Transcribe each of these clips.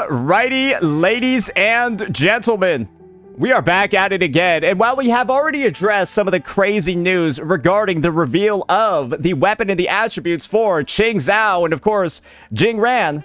Alrighty, ladies and gentlemen, we are back at it again. And while we have already addressed some of the crazy news regarding the reveal of the weapon and the attributes for Qingxiao and, of course, Jingran,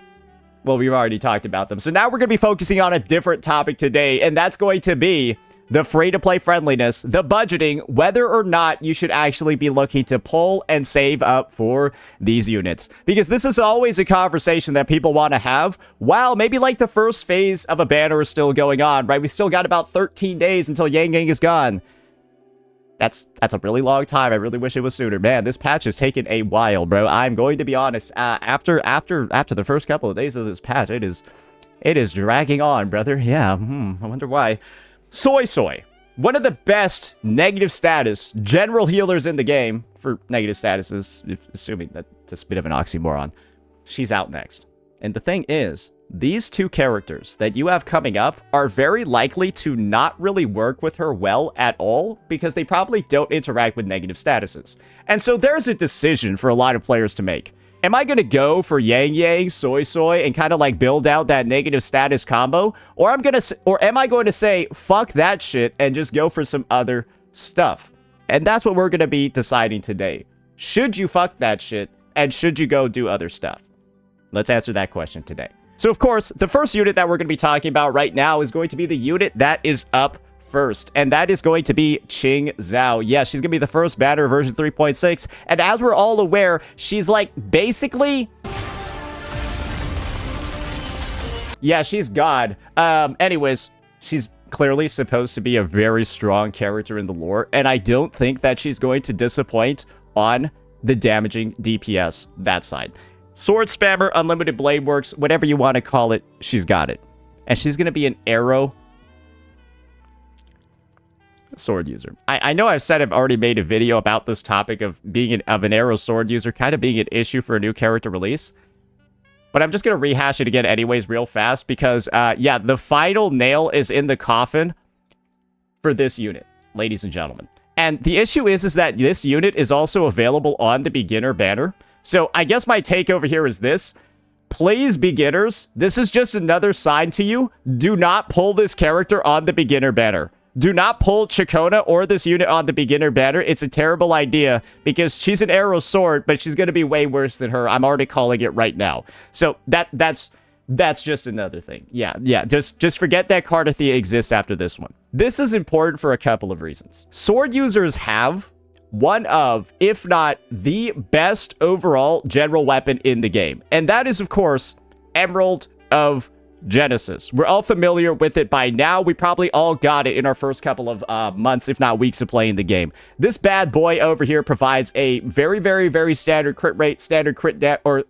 well, we've already talked about them. So now we're going to be focusing on a different topic today, and that's going to be the free-to-play friendliness, the budgeting, whether or not you should actually be looking to pull and save up for these units. Because this is always a conversation that people want to have while maybe like the first phase of a banner is still going on, right? We still got about 13 days until Yang Yang is gone. That's a really long time. I really wish it was sooner. Man, this patch has taken a while, bro. I'm going to be honest. After the first couple of days of this patch, it is dragging on, brother. Yeah, I wonder why. Soy, one of the best negative status general healers in the game for negative statuses, assuming that's a bit of an oxymoron. She's out next. And the thing is, these two characters that you have coming up are very likely to not really work with her well at all because they probably don't interact with negative statuses. And so there's a decision for a lot of players to make. Am I going to go for Yang Yang, Soy, and kind of like build out that negative status combo? Or am I going to say, fuck that shit and just go for some other stuff? And that's what we're going to be deciding today. Should you fuck that shit and should you go do other stuff? Let's answer that question today. So, of course, the first unit that we're going to be talking about right now is going to be the unit that is up first, and that is going to be Qingxiao. Yeah, she's going to be the first banner version 3.6, and as we're all aware, she's like basically... yeah, she's God. Anyways, she's clearly supposed to be a very strong character in the lore, and I don't think that she's going to disappoint on the damaging DPS, that side. Sword spammer, unlimited blade works, whatever you want to call it, she's got it. And she's going to be an arrow sword user. I know I've said I've already made a video about this topic of being an arrow sword user kind of being an issue for a new character release. But I'm just going to rehash it again anyways real fast because, yeah, the final nail is in the coffin for this unit, ladies and gentlemen. And the issue is that this unit is also available on the beginner banner. So I guess my take over here is this. Please, beginners, this is just another sign to you. Do not pull this character on the beginner banner. Do not pull Chikona or this unit on the beginner banner. It's a terrible idea because she's an arrow sword, but she's going to be way worse than her. I'm already calling it right now. So that's just another thing. Yeah. Just forget that Cardathea exists after this one. This is important for a couple of reasons. Sword users have one of, if not the best overall general weapon in the game. And that is, of course, Emerald of Genesis. We're all familiar with it by now. We probably all got it in our first couple of months, if not weeks of playing the game. This bad boy over here provides a very, very, very standard crit rate, standard crit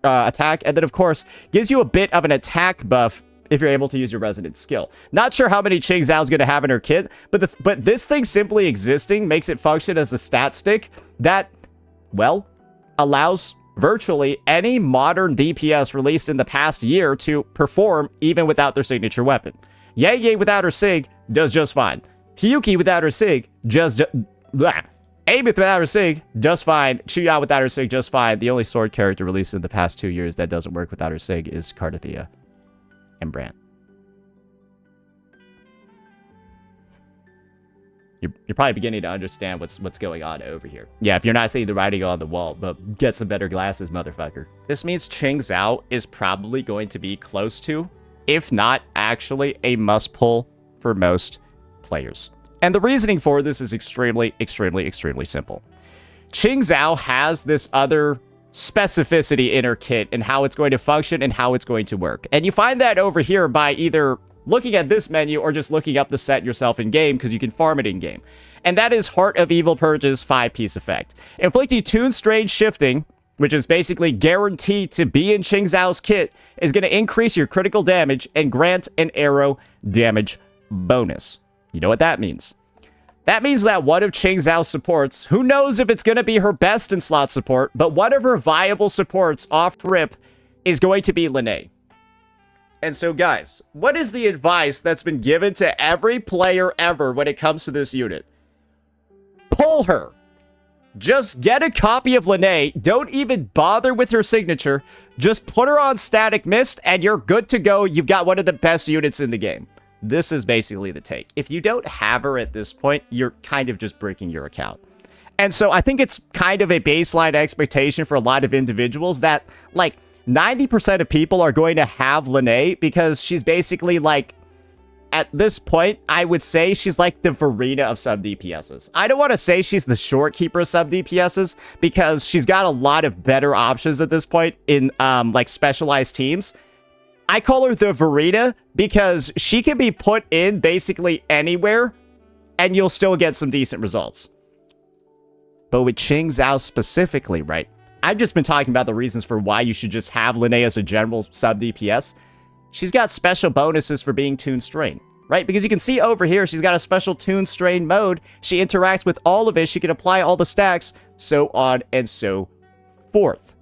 attack, and then, of course, gives you a bit of an attack buff if you're able to use your resonant skill. Not sure how many Qingxiao's going to have in her kit, but this thing simply existing makes it function as a stat stick that, well, allows virtually any modern DPS released in the past year to perform even without their signature weapon. Yang Yang without her sig does just fine. Hiyuki without her sig Amith without her sig just fine. Qiyao without her sig just fine. The only sword character released in the past 2 years that doesn't work without her sig is Cardathea and Brand. You're probably beginning to understand what's going on over here. Yeah, if you're not seeing the writing on the wall, but get some better glasses, motherfucker. This means Qingxiao is probably going to be close to, if not actually, a must-pull for most players. And the reasoning for this is extremely, extremely, extremely simple. Qingxiao has this other specificity in her kit and how it's going to function and how it's going to work. And you find that over here by either looking at this menu or just looking up the set yourself in game because you can farm it in game. And that is Heart of Evil Purge's 5-piece effect. Inflicting Tune Strange Shifting, which is basically guaranteed to be in Qingxiao's kit, is going to increase your critical damage and grant an arrow damage bonus. You know what that means? That means that one of Qingxiao's supports, who knows if it's going to be her best in slot support, but one of her viable supports off rip is going to be Linne. And so, guys, what is the advice that's been given to every player ever when it comes to this unit? Pull her. Just get a copy of Lene. Don't even bother with her signature. Just put her on Static Mist, and you're good to go. You've got one of the best units in the game. This is basically the take. If you don't have her at this point, you're kind of just breaking your account. And so I think it's kind of a baseline expectation for a lot of individuals that, like, 90% of people are going to have Lene because she's basically, like, at this point, I would say she's like the Verena of sub DPSs. I don't want to say she's the short keeper of sub DPSs because she's got a lot of better options at this point in, like, specialized teams. I call her the Verena because she can be put in basically anywhere and you'll still get some decent results. But with Qingxiao specifically, right? I've just been talking about the reasons for why you should just have Lene as a general sub DPS. She's got special bonuses for being Toon Strain, right? Because you can see over here, she's got a special Toon Strain mode. She interacts with all of it. She can apply all the stacks, so on and so forth.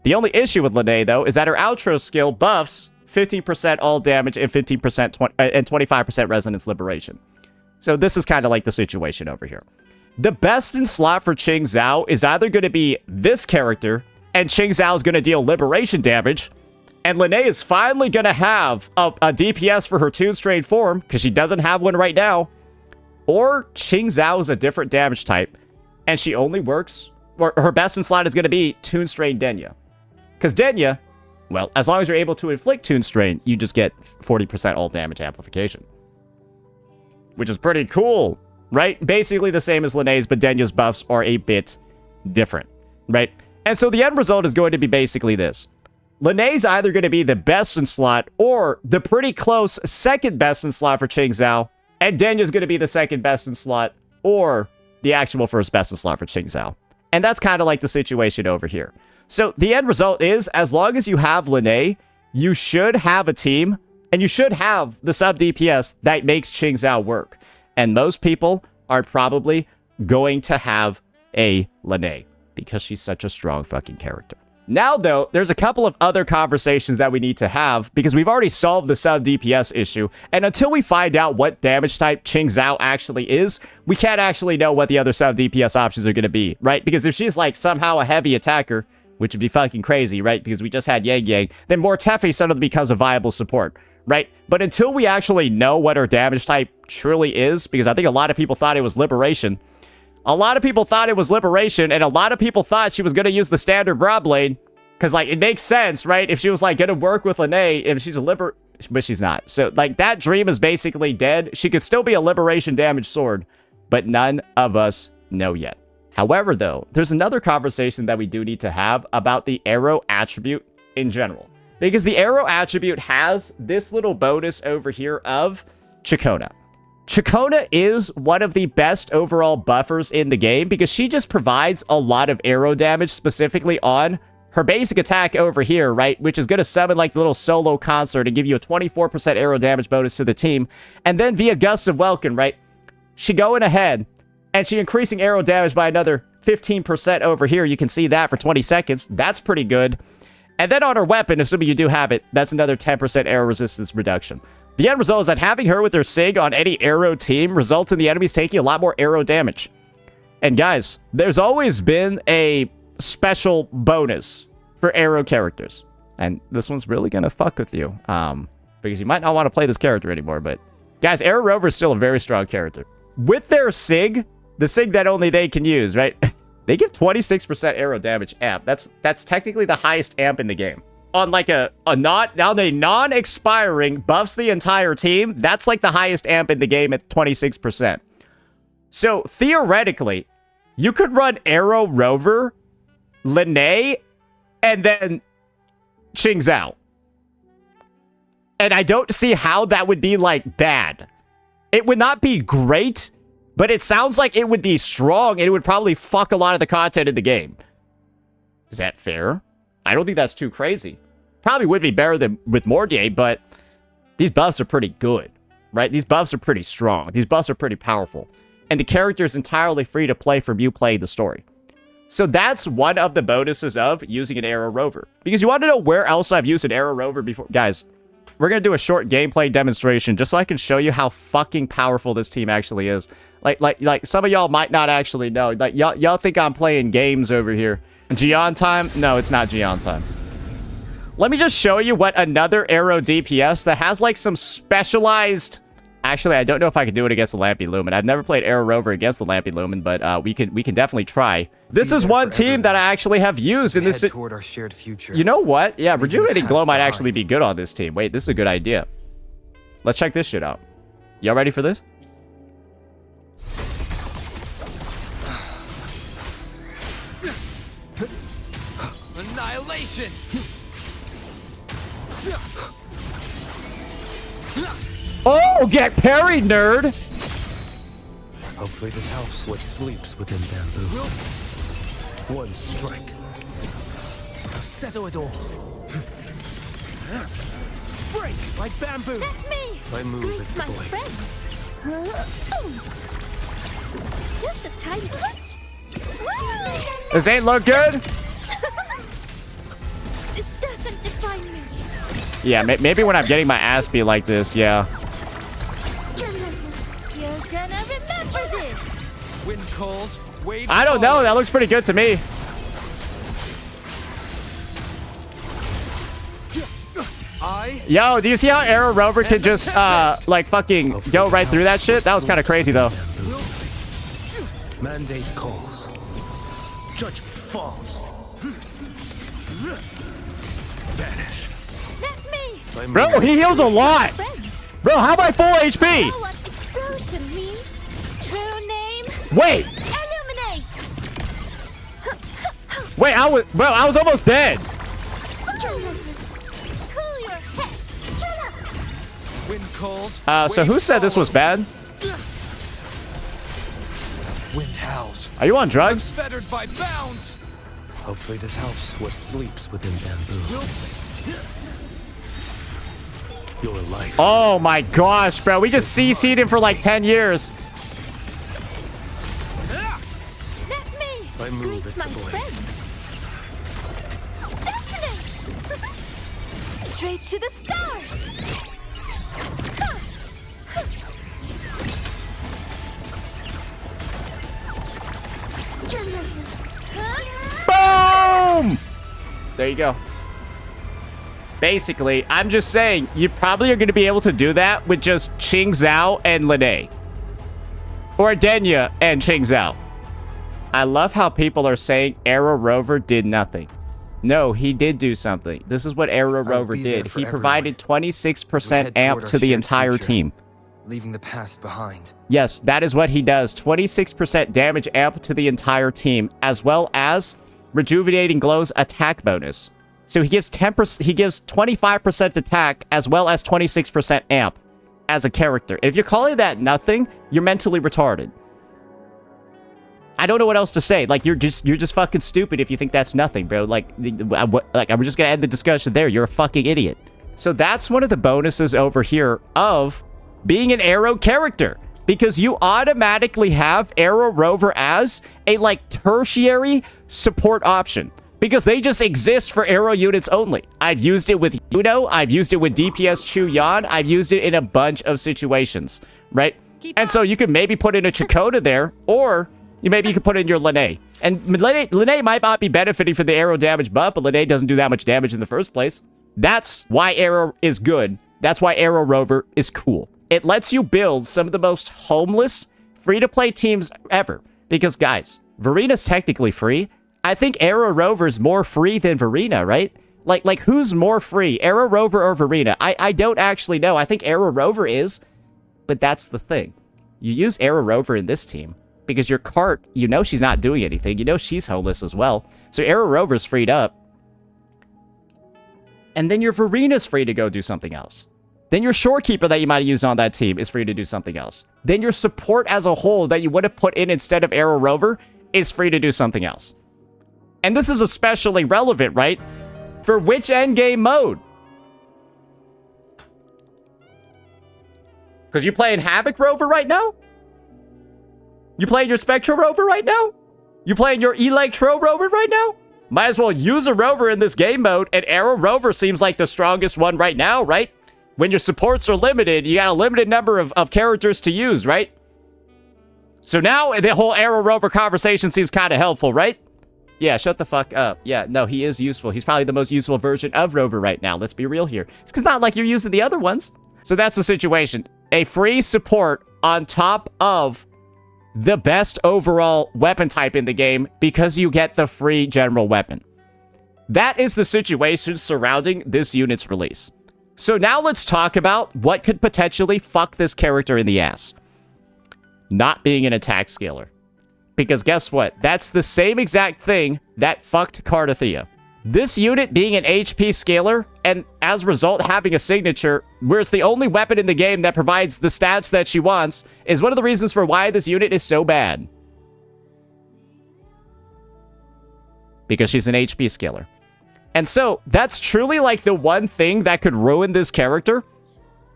The only issue with Lene, though, is that her outro skill buffs 15% all damage and 15% and 25% resonance liberation. So this is kind of like the situation over here. The best in slot for Qingxiao is either going to be this character, and Qingxiao is going to deal liberation damage, and Lene is finally going to have a DPS for her Toon Strain form, because she doesn't have one right now, or Qingxiao is a different damage type, and she only works, or her best in slot is going to be Toon Strain Denya. Because Denya, well, as long as you're able to inflict Toon Strain, you just get 40% all damage amplification. Which is pretty cool, right? Basically the same as Lene's, but Denya's buffs are a bit different, right? And so the end result is going to be basically this. Lene's either going to be the best in slot or the pretty close second best in slot for Qingxiao, and Denya's going to be the second best in slot or the actual first best in slot for Qingxiao. And that's kind of like the situation over here. So the end result is, as long as you have Lene, you should have a team, and you should have the sub DPS that makes Qingxiao work. And most people are probably going to have a Lene because she's such a strong fucking character. Now, though, there's a couple of other conversations that we need to have because we've already solved the sub DPS issue. And until we find out what damage type Qingxiao actually is, we can't actually know what the other sub DPS options are going to be, right? Because if she's like somehow a heavy attacker, which would be fucking crazy, right? Because we just had Yang Yang, then Mortefi suddenly becomes a viable support, right? But until we actually know what her damage type truly is, because I think a lot of people thought it was Liberation. A lot of people thought it was Liberation, and a lot of people thought she was going to use the standard Broad Blade, because, like, it makes sense, right? If she was, like, going to work with Lene, if she's a but she's not. So, like, that dream is basically dead. She could still be a Liberation damage sword, but none of us know yet. However, though, there's another conversation that we do need to have about the arrow attribute in general. Because the arrow attribute has this little bonus over here of Chikona. Chikona is one of the best overall buffers in the game because she just provides a lot of arrow damage specifically on her basic attack over here, right? Which is going to summon like the little solo concert and give you a 24% arrow damage bonus to the team. And then via Gusts of Welkin, right? She going ahead and she increasing arrow damage by another 15% over here. You can see that for 20 seconds. That's pretty good. And then on her weapon, assuming you do have it, that's another 10% arrow resistance reduction. The end result is that having her with her SIG on any arrow team results in the enemies taking a lot more arrow damage. And guys, there's always been a special bonus for arrow characters. And this one's really going to fuck with you. Because you might not want to play this character anymore. But guys, Arrow Rover is still a very strong character. With their SIG, the SIG that only they can use, right? They give 26% arrow damage amp. That's technically the highest amp in the game. On like a non-expiring buffs the entire team, that's like the highest amp in the game at 26%. So theoretically, you could run Arrow Rover, Lene, and then Qingxiao. And I don't see how that would be like bad. It would not be great, but it sounds like it would be strong, and it would probably fuck a lot of the content in the game. Is that fair? I don't think that's too crazy. Probably would be better than with Mortier, but these buffs are pretty good, right? These buffs are pretty strong. These buffs are pretty powerful. And the character is entirely free to play from you playing the story. So that's one of the bonuses of using an Arrow Rover. Because you want to know where else I've used an Arrow Rover before? Guys, We're going to do a short gameplay demonstration just so I can show you how fucking powerful this team actually is. Like some of y'all might not actually know. Like, y'all think I'm playing games over here. Gion time? No, it's not Gion time. Let me just show you what another arrow DPS that has, like, some specialized... Actually, I don't know if I can do it against the Lampy Lumen. I've never played Arrow Rover against the Lampy Lumen, but we can definitely try. This is one team that I actually have used in this... Toward our shared future. You know what? Yeah, Rejuvenating Glow might actually be good on this team. Wait, this is a good idea. Let's check this shit out. Y'all ready for this? Annihilation! Oh, get parried, nerd! Hopefully this helps what sleeps within bamboo. One strike to settle it all. Break like bamboo. That's me. My move is the my blade. friends. Just a tiny This ain't look good? This doesn't define me. Yeah, maybe when I'm getting my ass beat like this, yeah. You're gonna remember this. Wind calls, wave I don't know, that looks pretty good to me. Yo, do you see how Arrow Rover could just, like, fucking go right through that shit? That was kind of crazy, though. Mandate calls. Judgment falls. Vanish. That's me. Bro, he heals a lot. Friends. Bro, how am I full HP? Know what explosion means? True name? Wait, Illuminate. wait, I was almost dead. Cool your head. Shut up. Wind calls. So who said this was bad? Wind howls. Are you on drugs? Fettered by bounds. Hopefully this helps what sleeps within bamboo. Your life. Oh my gosh, bro. We just CC'd him for like 10 years. That's me. My move is the my blade. friends. That's it. Straight to the stars. Boom! There you go. Basically, I'm just saying, you probably are going to be able to do that with just Qingxiao and Lene. Or Denya and Qingxiao. I love how people are saying Arrow Rover did nothing. No, he did do something. This is what Arrow Rover did. He provided 26% amp to the entire team. Leaving the past behind. Yes, that is what he does. 26% damage amp to the entire team, as well as Rejuvenating Glow's attack bonus. So he gives 10%, he gives 25% attack as well as 26% amp as a character. If you're calling that nothing, you're mentally retarded. I don't know what else to say. Like, you're just fucking stupid if you think that's nothing, bro. Like I'm just gonna end the discussion there. You're a fucking idiot. So that's one of the bonuses over here of being an Arrow character, because you automatically have Arrow Rover as a, like, tertiary support option, because they just exist for Arrow units only. I've used it with Yuno, I've used it with DPS Chu Yan, I've used it in a bunch of situations, right? And so you could maybe put in a Chakotay there, or maybe you could put in your Lene. And Lene might not be benefiting from the arrow damage buff, but Lene doesn't do that much damage in the first place. That's why Arrow is good. That's why Arrow Rover is cool. It lets you build some of the most homeless free-to-play teams ever. Because, guys, Varina's technically free. I think Arrow Rover's more free than Varina, right? Like who's more free, Arrow Rover or Varina? I don't actually know. I think Arrow Rover is, but that's the thing. You use Arrow Rover in this team because your cart, you know she's not doing anything. You know she's homeless as well. So Arrow Rover's freed up. And then your Varina's free to go do something else. Then your Shorekeeper that you might have used on that team is free to do something else. Then your support as a whole that you would have put in instead of Arrow Rover is free to do something else. And this is especially relevant, right? For which endgame mode? Because you playing Havoc Rover right now? You playing your Spectral Rover right now? You playing your Electro Rover right now? Might as well use a Rover in this game mode, and Arrow Rover seems like the strongest one right now, right? When your supports are limited, you got a limited number of characters to use, right? So now the whole Arrow Rover conversation seems kind of helpful, right? Yeah, shut the fuck up. Yeah, no, he is useful. He's probably the most useful version of Rover right now. Let's be real here. It's not like you're using the other ones. So that's the situation. A free support on top of the best overall weapon type in the game because you get the free general weapon. That is the situation surrounding this unit's release. So now let's talk about what could potentially fuck this character in the ass. Not being an attack scaler. Because guess what? That's the same exact thing that fucked Cardathea. This unit being an HP scaler, and as a result having a signature, where it's the only weapon in the game that provides the stats that she wants, is one of the reasons for why this unit is so bad. Because she's an HP scaler. And so, that's truly like the one thing that could ruin this character,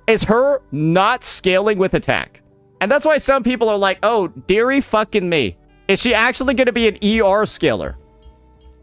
is her not scaling with attack. And that's why some people are like, oh, dearie fucking me. Is she actually going to be an ER scaler?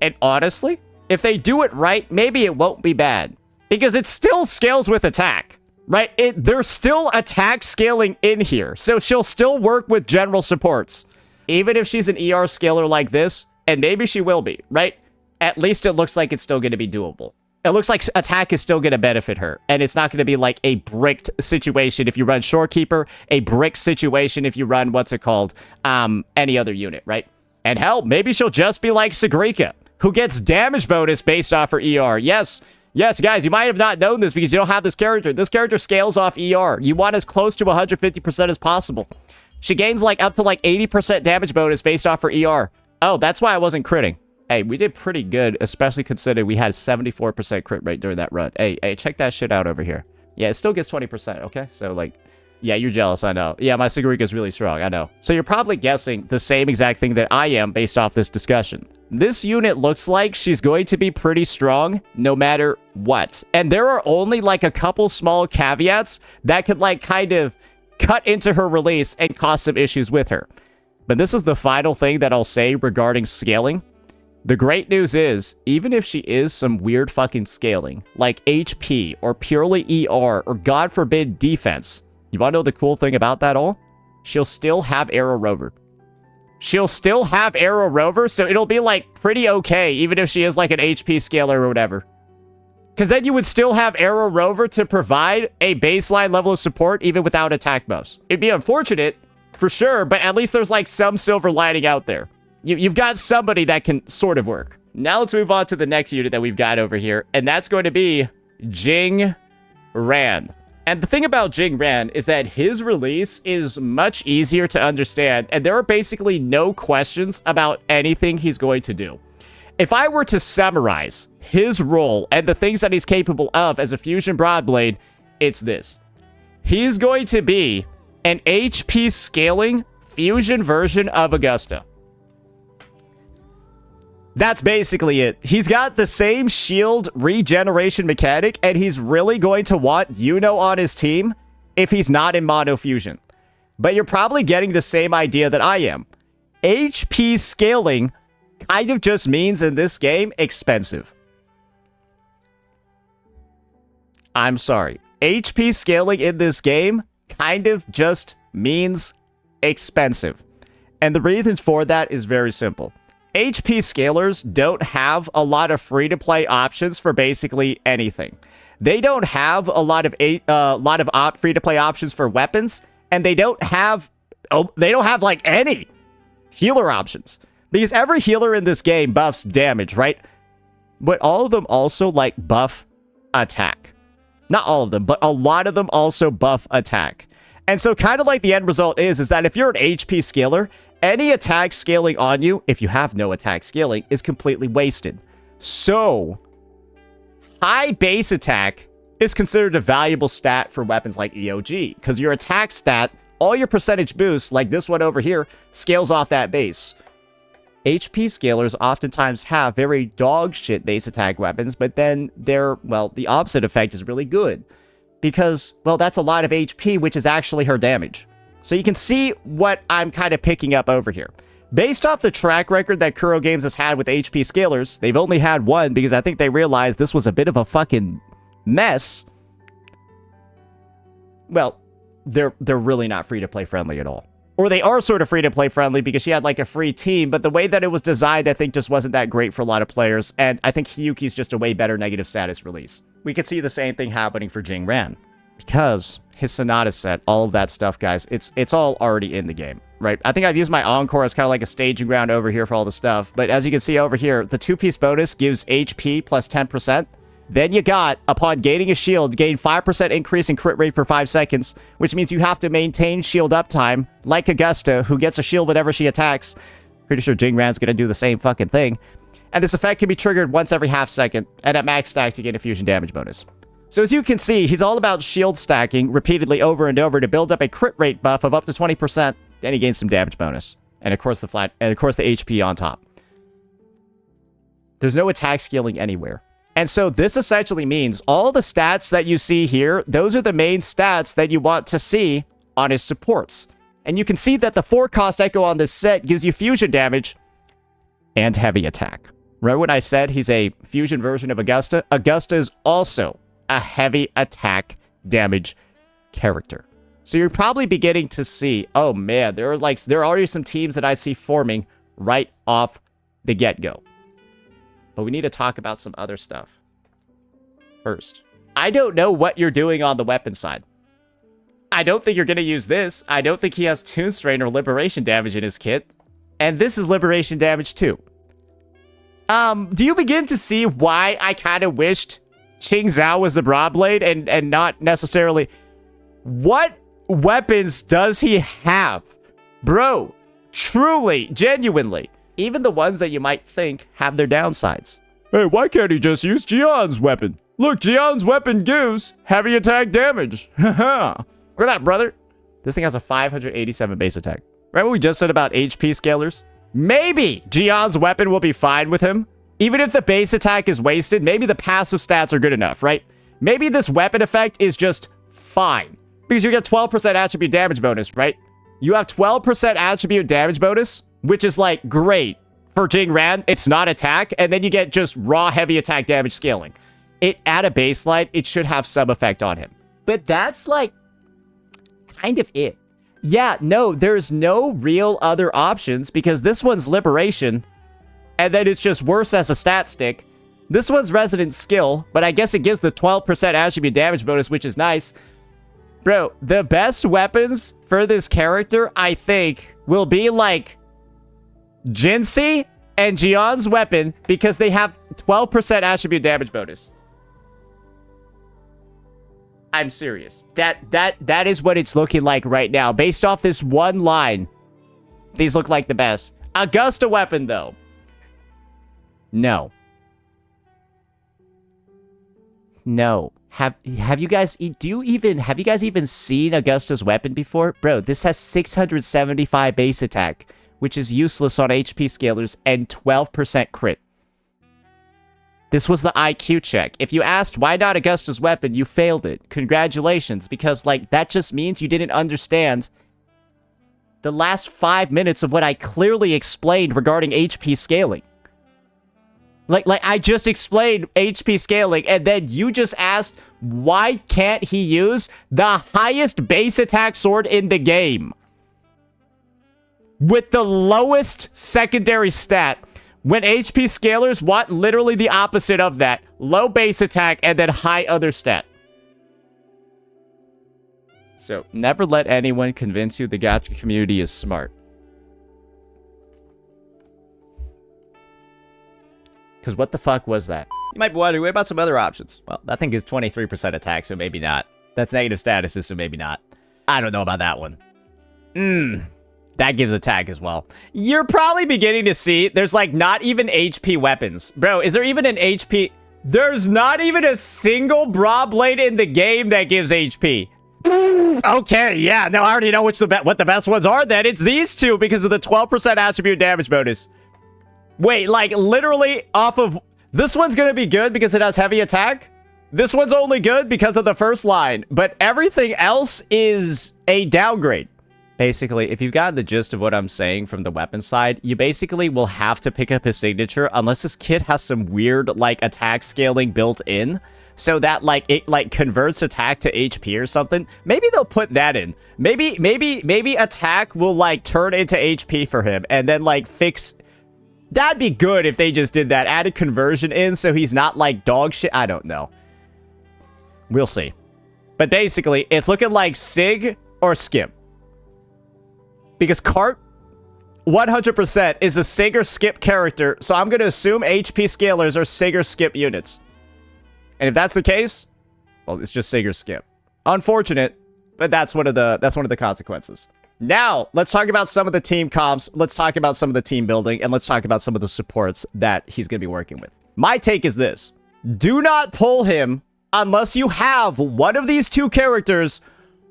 And honestly, if they do it right, maybe it won't be bad. Because it still scales with attack, right? There's still attack scaling in here. So she'll still work with general supports. Even if she's an ER scaler like this, and maybe she will be, right? At least it looks like it's still going to be doable. It looks like attack is still going to benefit her. And it's not going to be like a bricked situation if you run Shorekeeper, a brick situation if you run, what's it called, any other unit, right? And hell, maybe she'll just be like Sagrika, who gets damage bonus based off her ER. Yes, guys, you might have not known this because you don't have this character. This character scales off ER. You want as close to 150% as possible. She gains like up to like 80% damage bonus based off her ER. Oh, that's why I wasn't critting. Hey, we did pretty good, especially considering we had 74% crit rate during that run. Hey, check that shit out over here. Yeah, it still gets 20%, okay? So, like, yeah, you're jealous, I know. Yeah, my Sagrika is really strong, I know. So you're probably guessing the same exact thing that I am based off this discussion. This unit looks like she's going to be pretty strong no matter what. And there are only, like, a couple small caveats that could, like, kind of cut into her release and cause some issues with her. But this is the final thing that I'll say regarding scaling. The great news is, even if she is some weird fucking scaling, like HP, or purely ER, or God forbid defense, you want to know the cool thing about that all? She'll still have Arrow Rover. She'll still have Arrow Rover, so it'll be like pretty okay, even if she is like an HP scaler or whatever. Because then you would still have Arrow Rover to provide a baseline level of support, even without attack buffs. It'd be unfortunate, for sure, but at least there's like some silver lining out there. You've got somebody that can sort of work. Now let's move on to the next unit that we've got over here, and that's going to be Jingran. And the thing about Jingran is that his release is much easier to understand, and there are basically no questions about anything he's going to do. If I were to summarize his role and the things that he's capable of as a Fusion Broadblade, it's this. He's going to be an HP scaling Fusion version of Augusta. That's basically it. He's got the same shield regeneration mechanic, and he's really going to want Yuno on his team if he's not in Mono Fusion. But you're probably getting the same idea that I am. HP scaling kind of just means in this game, expensive. I'm sorry. HP scaling in this game kind of just means expensive. And the reason for that is very simple. HP scalers don't have a lot of free-to-play options for basically anything. They don't have a lot of free-to-play options for weapons, and they don't have like any healer options. Because every healer in this game buffs damage, right? But all of them also like buff attack. Not all of them, but a lot of them also buff attack. And so kind of like the end result is that if you're an HP scaler, any attack scaling on you, if you have no attack scaling, is completely wasted. So, high base attack is considered a valuable stat for weapons like EOG, because your attack stat, all your percentage boosts, like this one over here, scales off that base. HP scalers oftentimes have very dog shit base attack weapons, but then the opposite effect is really good. Because, well, that's a lot of HP, which is actually her damage. So you can see what I'm kind of picking up over here. Based off the track record that Kuro Games has had with HP scalers, they've only had one because I think they realized this was a bit of a fucking mess. well, they're really not free-to-play friendly at all. Or they are sort of free-to-play friendly because she had like a free team, but the way that it was designed, I think, just wasn't that great for a lot of players, and I think Hiyuki's just a way better negative status release. We could see the same thing happening for Jingran, because his Sonata set, all of that stuff, guys, it's all already in the game, right? I think I've used my Encore as kind of like a staging ground over here for all the stuff, but as you can see over here, the 2-piece bonus gives HP plus 10%. Then you got, upon gaining a shield, gain 5% increase in crit rate for 5 seconds, which means you have to maintain shield uptime, like Augusta, who gets a shield whenever she attacks. Pretty sure Jingran's gonna do the same fucking thing. And this effect can be triggered once every half second, and at max stacks you get a fusion damage bonus. So as you can see, he's all about shield stacking repeatedly over and over to build up a crit rate buff of up to 20%, then he gains some damage bonus. And of course the HP on top. There's no attack scaling anywhere. And so this essentially means all the stats that you see here, those are the main stats that you want to see on his supports. And you can see that the 4-cost Echo on this set gives you fusion damage and heavy attack. Remember when I said he's a fusion version of Augusta? Augusta is also a heavy attack damage character. So you're probably beginning to see, oh man, there are already some teams that I see forming right off the get-go. But we need to talk about some other stuff. First, I don't know what you're doing on the weapon side. I don't think you're going to use this. I don't think he has Toon Strain or Liberation damage in his kit. And this is Liberation damage too. Do you begin to see why I kind of wished Qingxiao was the Broadblade and not necessarily... What weapons does he have? Bro, truly, genuinely. Even the ones that you might think have their downsides. Hey, why can't he just use Jian's weapon? Look, Jian's weapon gives heavy attack damage. Haha. Look at that, brother. This thing has a 587 base attack. Remember what we just said about HP scalers? Maybe Jian's weapon will be fine with him. Even if the base attack is wasted, maybe the passive stats are good enough, right? Maybe this weapon effect is just fine. Because you get 12% attribute damage bonus, right? You have 12% attribute damage bonus, which is like great for Jingran. It's not attack, and then you get just raw heavy attack damage scaling. It at a baseline, it should have some effect on him. But that's like kind of it. Yeah, no, there's no real other options because this one's Liberation, and then it's just worse as a stat stick. This one's Resident Skill, but I guess it gives the 12% attribute damage bonus, which is nice. Bro, the best weapons for this character, I think, will be like Jinsi and Jian's weapon because they have 12% attribute damage bonus. I'm serious. That is what it's looking like right now. Based off this one line, these look like the best. Augusta weapon, though. No. No. Have you guys even seen Augusta's weapon before? Bro, this has 675 base attack, which is useless on HP scalers, and 12% crit. This was the IQ check. If you asked why not Augusta's weapon, you failed it. Congratulations, because like that just means you didn't understand the last 5 minutes of what I clearly explained regarding HP scaling. Like I just explained HP scaling, and then you just asked why can't he use the highest base attack sword in the game with the lowest secondary stat, when HP scalers want literally the opposite of that. Low base attack and then high other stat. So, never let anyone convince you the gacha community is smart. Because what the fuck was that? You might be wondering, what about some other options? Well, that thing is 23% attack, so maybe not. That's negative statuses, so maybe not. I don't know about that one. That gives attack as well. You're probably beginning to see there's like not even HP weapons. Bro, is there even an HP? There's not even a single Bra Blade in the game that gives HP. Okay, yeah, now I already know what the best ones are then. It's these two because of the 12% attribute damage bonus. Wait, like literally off of... This one's gonna be good because it has heavy attack. This one's only good because of the first line. But everything else is a downgrade. Basically, if you've gotten the gist of what I'm saying from the weapon side, you basically will have to pick up his signature unless this kit has some weird, like, attack scaling built in. so that like it like converts attack to HP or something. Maybe they'll put that in. Maybe attack will like turn into HP for him and then like fix. That'd be good if they just did that. Added conversion in so he's not like dog shit. I don't know. We'll see. But basically, it's looking like Sig or Skip. Because Cart 100% is a Sig or Skip character, so I'm going to assume HP scalers are Sig or Skip units. And if that's the case, well, it's just Sig or Skip. Unfortunate, but that's one of the consequences. Now, let's talk about some of the team comps, let's talk about some of the team building, and let's talk about some of the supports that he's going to be working with. My take is this. Do not pull him unless you have one of these two characters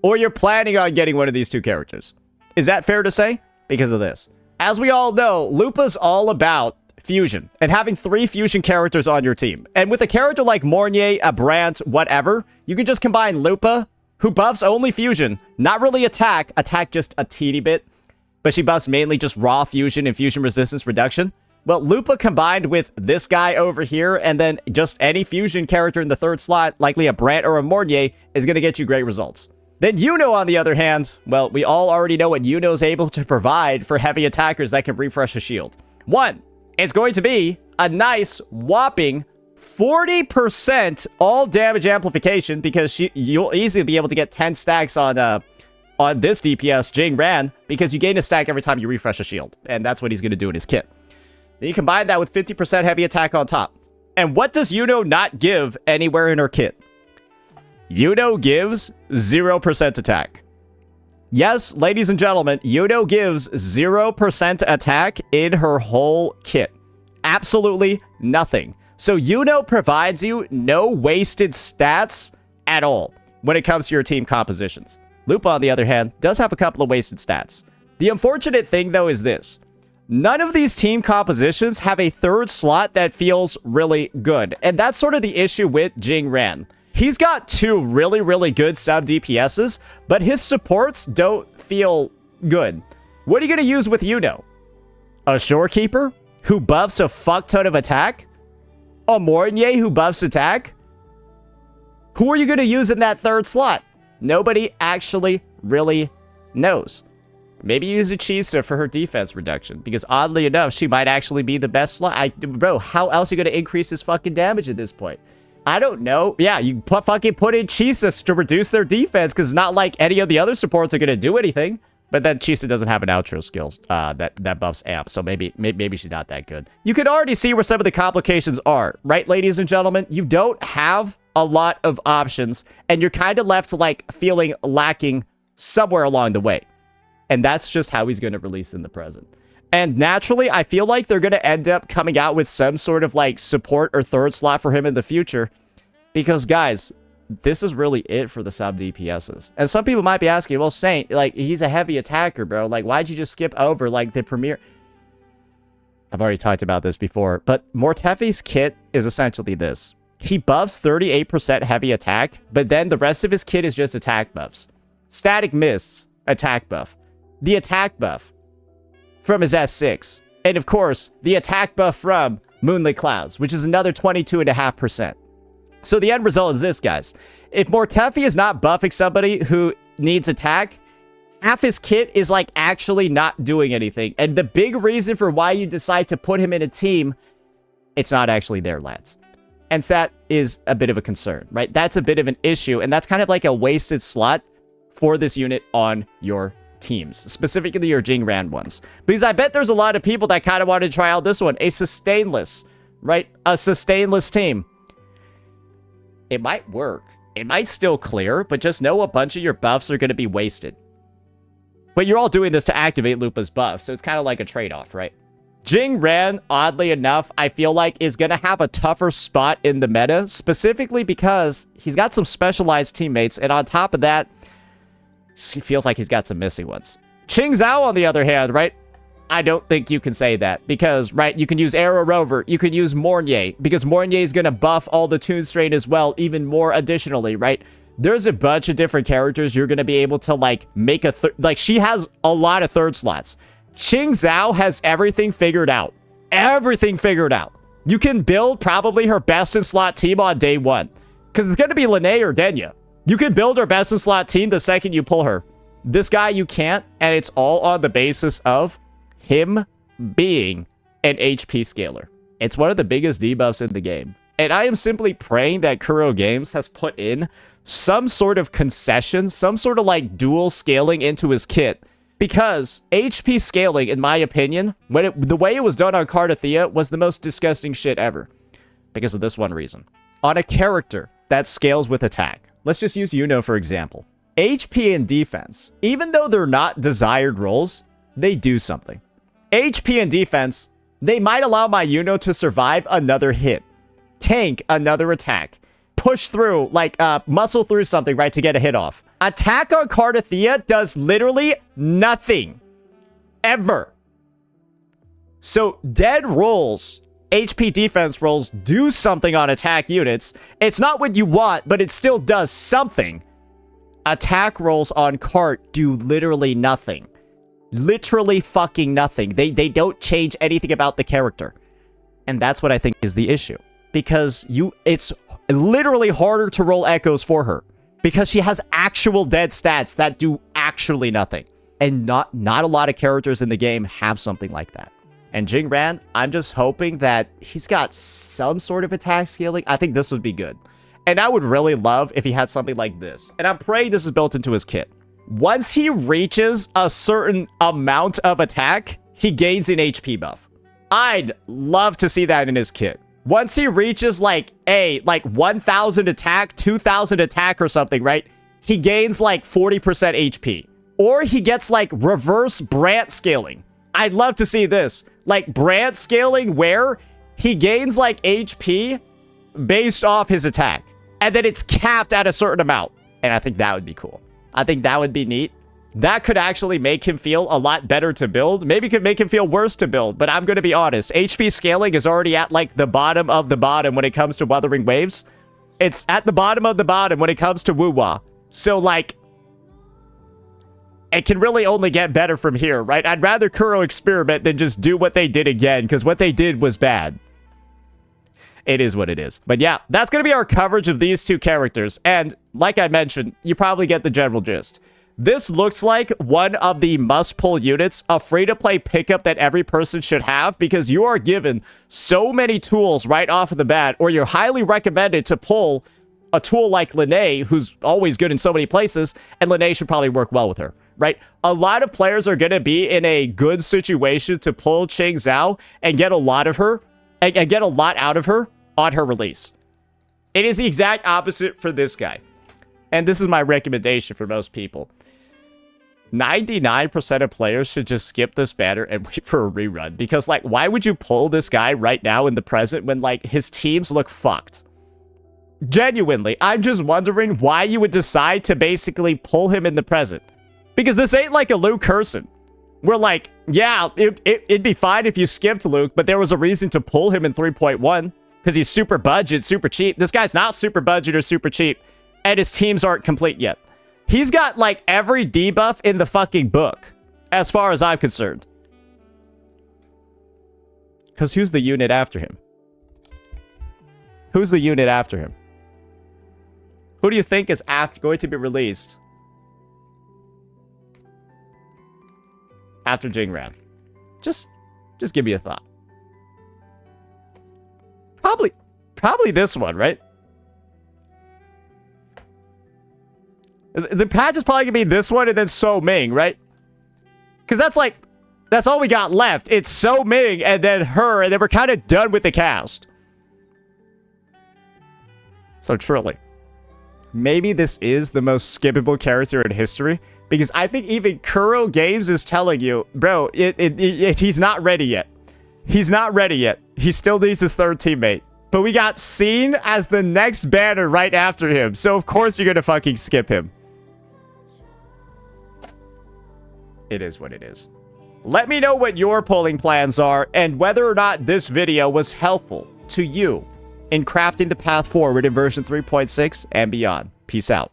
or you're planning on getting one of these two characters. Is that fair to say? Because of this. As we all know, Lupa's all about fusion and having 3 fusion characters on your team. And with a character like Mornier, a Brandt, whatever, you can just combine Lupa, who buffs only fusion, not really attack just a teeny bit, but she buffs mainly just raw fusion and fusion resistance reduction. Well, Lupa combined with this guy over here, and then just any fusion character in the 3rd slot, likely a Brandt or a Mornier, is going to get you great results. Then Yuno, on the other hand, well, we all already know what Yuno is able to provide for heavy attackers that can refresh a shield. 1, it's going to be a nice, whopping 40% all damage amplification, because you'll easily be able to get 10 stacks on this DPS, Jingran, because you gain a stack every time you refresh a shield. And that's what he's going to do in his kit. Then you combine that with 50% heavy attack on top. And what does Yuno not give anywhere in her kit? Yuno gives 0% attack. Yes, ladies and gentlemen, Yuno gives 0% attack in her whole kit. Absolutely nothing. So Yuno provides you no wasted stats at all when it comes to your team compositions. Lupa, on the other hand, does have a couple of wasted stats. The unfortunate thing, though, is this. None of these team compositions have a 3rd slot that feels really good. And that's sort of the issue with Jingran. He's got 2 really, really good sub DPSs, but his supports don't feel good. What are you going to use with Yuno? A Shorekeeper who buffs a fuck ton of attack? A Mornier who buffs attack? Who are you going to use in that 3rd slot? Nobody actually really knows. Maybe use a Qingxiao for her defense reduction, because oddly enough, she might actually be the best slot. Bro, how else are you going to increase his fucking damage at this point? I don't know. Yeah, you fucking put in Qingxiao to reduce their defense, because it's not like any of the other supports are going to do anything. But then Qingxiao doesn't have an outro skills that buffs amp, so maybe she's not that good. You can already see where some of the complications are, right, ladies and gentlemen? You don't have a lot of options, and you're kind of left like feeling lacking somewhere along the way. And that's just how he's going to release in the present. And naturally, I feel like they're going to end up coming out with some sort of like support or 3rd slot for him in the future. Because guys, this is really it for the sub DPSs. And some people might be asking, well, Saint, like, he's a heavy attacker, bro. Like, why'd you just skip over like the premier? I've already talked about this before, but Morteffi's kit is essentially this. He buffs 38% heavy attack, but then the rest of his kit is just attack buffs. Static Mists, attack buff. The attack buff from his S6. And of course, the attack buff from Moonlit Clouds, which is another 22.5%. So the end result is this, guys. If Morteffi is not buffing somebody who needs attack, half his kit is like actually not doing anything. And the big reason for why you decide to put him in a team, it's not actually there, lads. And so that is a bit of a concern, right? That's a bit of an issue. And that's kind of like a wasted slot for this unit on your teams, specifically your Jingran ones. Because I bet there's a lot of people that kind of want to try out this one, a sustainless, right? A sustainless team. It might work. It might still clear, but just know a bunch of your buffs are going to be wasted. But you're all doing this to activate Lupa's buff, so it's kind of like a trade-off, right? Jingran, oddly enough, I feel like is going to have a tougher spot in the meta, specifically because he's got some specialized teammates, and on top of that, he feels like he's got some missing ones. Qingxiao, on the other hand, right? I don't think you can say that because, right, you can use Arrow Rover, you could use Mornier, because Mornier is going to buff all the Toon Strain as well, even more additionally, right? There's a bunch of different characters you're going to be able to, like, make a... Like, she has a lot of third slots. Qingxiao has everything figured out. Everything figured out. You can build probably her best in slot team on day one. Because it's going to be Lene or Denya. You could build her best in slot team the second you pull her. This guy you can't, and it's all on the basis of him being an HP scaler. It's one of the biggest debuffs in the game. And I am simply praying that Kuro Games has put in some sort of concession, some sort of like dual scaling into his kit. Because HP scaling, in my opinion, the way it was done on Cardathea was the most disgusting shit ever. Because of this one reason. On a character that scales with attack. Let's just use Yuno for example. HP and defense, even though they're not desired roles, they do something. HP and defense, they might allow my Yuno to survive another hit. Tank another attack. Push through, like, muscle through something, right, to get a hit off. Attack on Cardathea does literally nothing. Ever. So, dead rolls, HP defense rolls, do something on attack units. It's not what you want, but it still does something. Attack rolls on Cart do literally nothing. Literally fucking nothing. They don't change anything about the character. And that's what I think is the issue. Because it's literally harder to roll echoes for her. Because she has actual dead stats that do actually nothing. And not a lot of characters in the game have something like that. And Jingran, I'm just hoping that he's got some sort of attack scaling. I think this would be good. And I would really love if he had something like this. And I'm praying this is built into his kit. Once he reaches a certain amount of attack, he gains an HP buff. I'd love to see that in his kit. Once he reaches like 1,000 attack, 2,000 attack or something, right? He gains like 40% HP. Or he gets like reverse Brant scaling. I'd love to see this. Like Brant scaling where he gains like HP based off his attack. And then it's capped at a certain amount. And I think that would be cool. I think that would be neat. That could actually make him feel a lot better to build. Maybe could make him feel worse to build. But I'm going to be honest. HP scaling is already at like the bottom of the bottom when it comes to Wuthering Waves. It's at the bottom of the bottom when it comes to Wuwa. So like, it can really only get better from here, right? I'd rather Kuro experiment than just do what they did again. Because what they did was bad. It is what it is. But yeah, that's going to be our coverage of these two characters. And like I mentioned, you probably get the general gist. This looks like one of the must-pull units, a free-to-play pickup that every person should have because you are given so many tools right off of the bat, or you're highly recommended to pull a tool like Lene, who's always good in so many places, and Lene should probably work well with her, right? A lot of players are going to be in a good situation to pull Qingxiao and get a lot of her, and get a lot out of her on her release. It is the exact opposite for this guy. And this is my recommendation for most people. 99% of players should just skip this banner and wait for a rerun. Because, like, why would you pull this guy right now in the present when, like, his teams look fucked? Genuinely, I'm just wondering why you would decide to basically pull him in the present. Because this ain't like a Luke Curson. We're like, yeah, it'd be fine if you skipped Luke, but there was a reason to pull him in 3.1. Because he's super budget, super cheap. This guy's not super budget or super cheap. And his teams aren't complete yet. He's got, like, every debuff in the fucking book. As far as I'm concerned. Because who's the unit after him? Who's the unit after him? Who do you think is going to be released after Jingran? Just give me a thought. Probably this one, right? The patch is probably gonna be this one and then So Ming, right? Because that's all we got left. It's So Ming and then her, and then we're kind of done with the cast. So truly, maybe this is the most skippable character in history, because I think even Kuro Games is telling you, bro, he's not ready yet. He's not ready yet. He still needs his third teammate. But we got Scene as the next banner right after him. So of course you're gonna fucking skip him. It is what it is. Let me know what your polling plans are and whether or not this video was helpful to you in crafting the path forward in version 3.6 and beyond. Peace out.